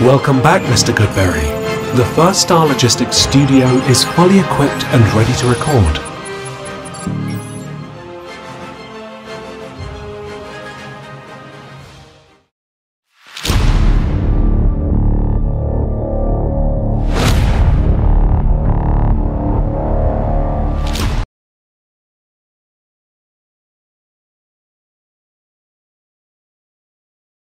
Welcome back, Mr. Goodberry. The First Star Logistics studio is fully equipped and ready to record.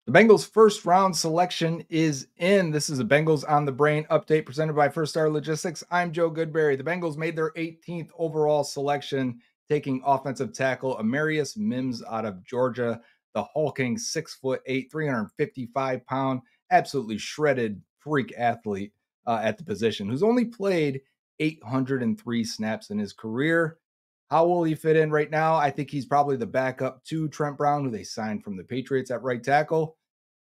The Bengals' first round selection is in. This is a Bengals on the Brain update presented by First Star Logistics. I'm Joe Goodberry. The Bengals made their 18th overall selection, taking offensive tackle Amarius Mims out of Georgia, the hulking 6'8", 355-pound, absolutely shredded freak athlete at the position, who's only played 803 snaps in his career. How will he fit in right now? I think he's probably the backup to Trent Brown, who they signed from the Patriots at right tackle.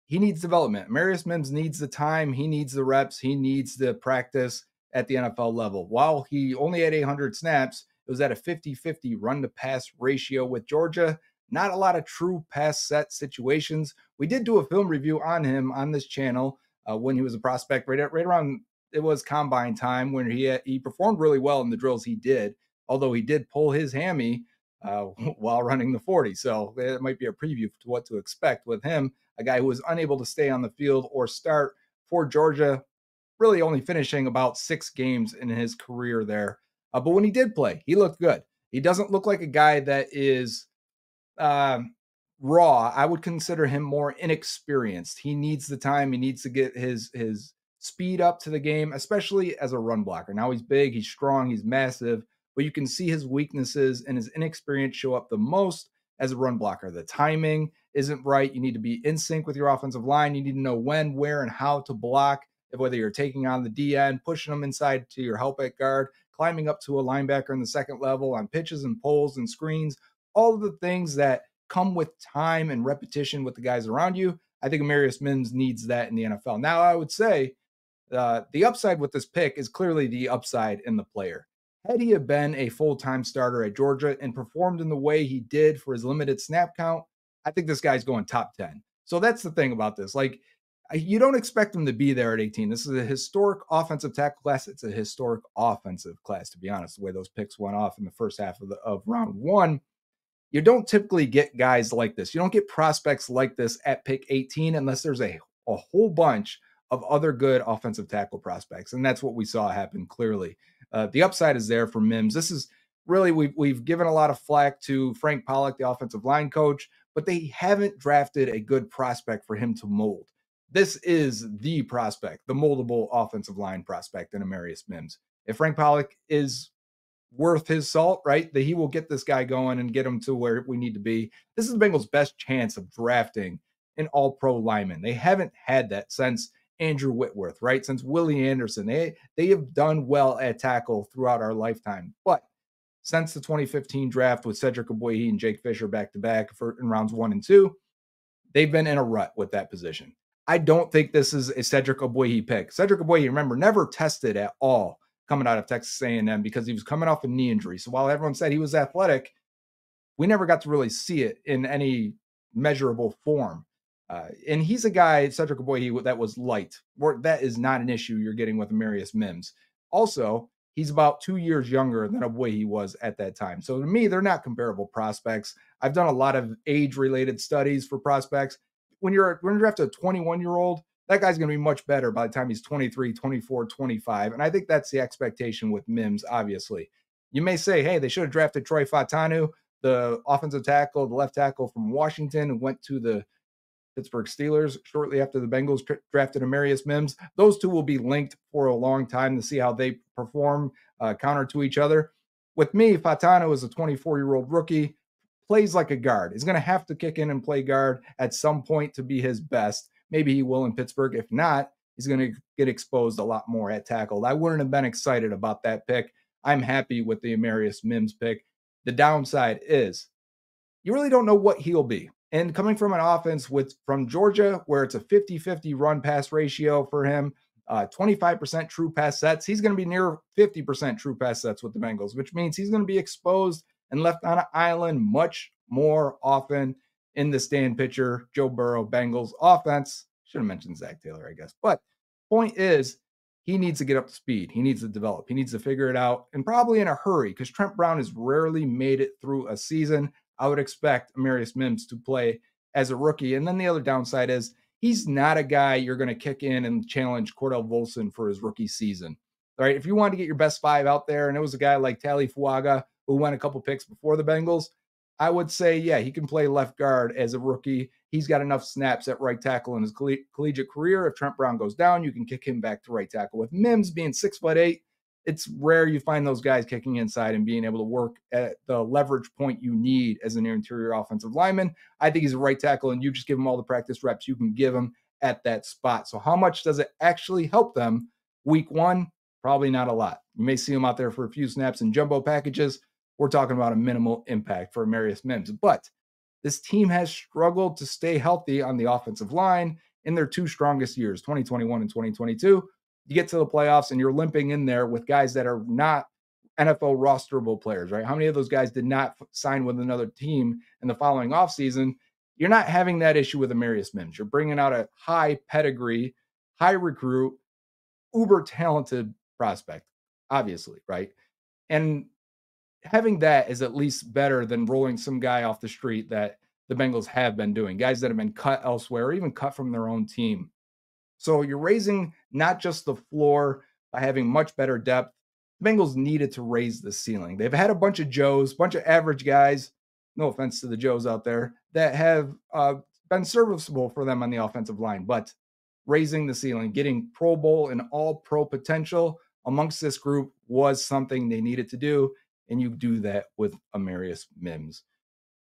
He needs development. Amarius Mims needs the time. He needs the reps. He needs the practice at the NFL level. While he only had 800 snaps, it was at a 50-50 run-to-pass ratio with Georgia. Not a lot of true pass set situations. We did do a film review on him on this channel when he was a prospect right around, it was combine time, when he performed really well in the drills he did, although he did pull his hammy while running the 40. So it might be a preview to what to expect with him, a guy who was unable to stay on the field or start for Georgia, really only finishing about 6 games in his career there. But when he did play, he looked good. He doesn't look like a guy that is raw. I would consider him more inexperienced. He needs the time. He needs to get his speed up to the game, especially as a run blocker. Now he's big, he's strong, he's massive, but you can see his weaknesses and his inexperience show up the most as a run blocker. The timing isn't right. You need to be in sync with your offensive line. You need to know when, where, and how to block, whether you're taking on the DN, pushing them inside to your help at guard, climbing up to a linebacker in the second level on pitches and pulls and screens, all of the things that come with time and repetition with the guys around you. I think Amarius Mims needs that in the NFL. Now, I would say the upside with this pick is clearly the upside in the player. Had he have been a full-time starter at Georgia and performed in the way he did for his limited snap count, I think this guy's going top 10. So that's the thing about this. Like, you don't expect him to be there at 18. This is a historic offensive tackle class. It's a historic offensive class, to be honest, the way those picks went off in the first half of round one. You don't typically get guys like this. You don't get prospects like this at pick 18 unless there's a whole bunch of other good offensive tackle prospects. And that's what we saw happen clearly. The upside is there for Mims. This is really, we've given a lot of flack to Frank Pollock, the offensive line coach, but they haven't drafted a good prospect for him to mold. This is the prospect, the moldable offensive line prospect in Amarius Mims. If Frank Pollock is worth his salt, right, that he will get this guy going and get him to where we need to be. This is the Bengals' best chance of drafting an all-pro lineman. They haven't had that since Andrew Whitworth, right? Since Willie Anderson. They have done well at tackle throughout our lifetime. But since the 2015 draft with Cedric Ogbuehi and Jake Fisher back-to-back in rounds 1 and 2, they've been in a rut with that position. I don't think this is a Cedric Ogbuehi pick. Cedric Ogbuehi, remember, never tested at all coming out of Texas A&M because he was coming off a knee injury. So while everyone said he was athletic, we never got to really see it in any measurable form. And he's a guy, Cedric Ogbuehi, that was light. That is not an issue you're getting with Amarius Mims. Also, he's about 2 years younger than Ogbuehi was at that time. So to me, they're not comparable prospects. I've done a lot of age-related studies for prospects. When you're after a 21-year-old, that guy's going to be much better by the time he's 23, 24, 25. And I think that's the expectation with Mims, obviously. You may say, hey, they should have drafted Troy Fautanu, the offensive tackle, the left tackle from Washington, who went to the Pittsburgh Steelers shortly after the Bengals drafted Amarius Mims. Those two will be linked for a long time to see how they perform counter to each other. With me, Fautanu is a 24-year-old rookie, plays like a guard. He's going to have to kick in and play guard at some point to be his best. Maybe he will in Pittsburgh. If not, he's going to get exposed a lot more at tackle. I wouldn't have been excited about that pick. I'm happy with the Amarius Mims pick. The downside is you really don't know what he'll be. And coming from an offense from Georgia, where it's a 50-50 run-pass ratio for him, 25% true pass sets, he's going to be near 50% true pass sets with the Bengals, which means he's going to be exposed and left on an island much more often in the stand pitcher, Joe Burrow Bengals offense. Should have mentioned Zach Taylor, I guess. But point is, he needs to get up to speed. He needs to develop. He needs to figure it out, and probably in a hurry, because Trent Brown has rarely made it through a season. I would expect Amarius Mims to play as a rookie. And then the other downside is he's not a guy you're going to kick in and challenge Cordell Volson for his rookie season. All right, if you want to get your best five out there, and it was a guy like Tali Fuaga who won a couple picks before the Bengals, I would say, yeah, he can play left guard as a rookie. He's got enough snaps at right tackle in his collegiate career. If Trent Brown goes down, you can kick him back to right tackle. With Mims being 6'8", it's rare you find those guys kicking inside and being able to work at the leverage point you need as an interior offensive lineman. I think he's a right tackle, and you just give him all the practice reps you can give him at that spot. So how much does it actually help them week one? Probably not a lot. You may see him out there for a few snaps in jumbo packages. We're talking about a minimal impact for Amarius Mims. But this team has struggled to stay healthy on the offensive line in their two strongest years, 2021 and 2022. You get to the playoffs and you're limping in there with guys that are not NFL rosterable players, right? How many of those guys did not sign with another team in the following offseason? You're not having that issue with Amarius Mims. You're bringing out a high pedigree, high recruit, uber talented prospect, obviously, right? And having that is at least better than rolling some guy off the street that the Bengals have been doing, guys that have been cut elsewhere or even cut from their own team. So you're raising not just the floor by having much better depth. The Bengals needed to raise the ceiling. They've had a bunch of Joes, bunch of average guys, no offense to the Joes out there, that have been serviceable for them on the offensive line. But raising the ceiling, getting Pro Bowl and all-pro potential amongst this group was something they needed to do, and you do that with Amarius Mims.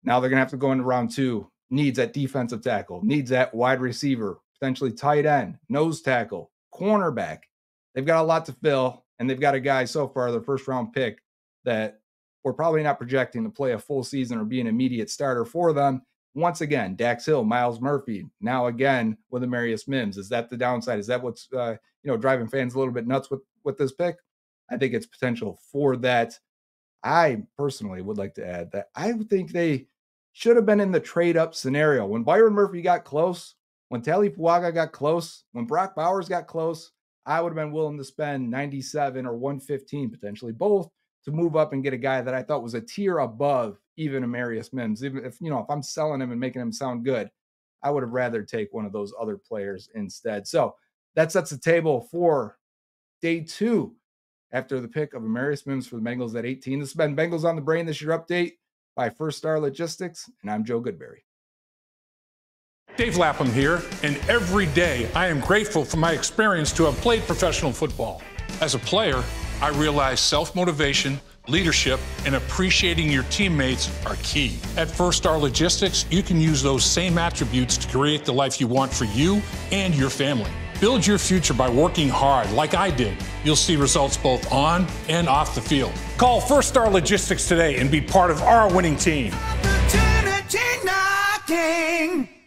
Now they're going to have to go into round two. Needs at defensive tackle, needs at wide receiver, potentially tight end, nose tackle, cornerback. They've got a lot to fill, and they've got a guy so far, their first-round pick, that we're probably not projecting to play a full season or be an immediate starter for them. Once again, Dax Hill, Miles Murphy, now again with Amarius Mims. Is that the downside? Is that what's driving fans a little bit nuts with this pick? I think it's potential for that. I personally would like to add that I think they should have been in the trade-up scenario. When Byron Murphy got close, when Tali Fuaga got close, when Brock Bowers got close, I would have been willing to spend 97 or 115, potentially both, to move up and get a guy that I thought was a tier above even Amarius Mims. Even if I'm selling him and making him sound good, I would have rather take one of those other players instead. So that sets the table for day two after the pick of Amarius Mims for the Bengals at 18. This has been Bengals on the Brain. This is your update by First Star Logistics, and I'm Joe Goodberry. Dave Lapham here, and every day I am grateful for my experience to have played professional football. As a player, I realize self-motivation, leadership, and appreciating your teammates are key. At First Star Logistics, you can use those same attributes to create the life you want for you and your family. Build your future by working hard like I did. You'll see results both on and off the field. Call First Star Logistics today and be part of our winning team. Opportunity knocking.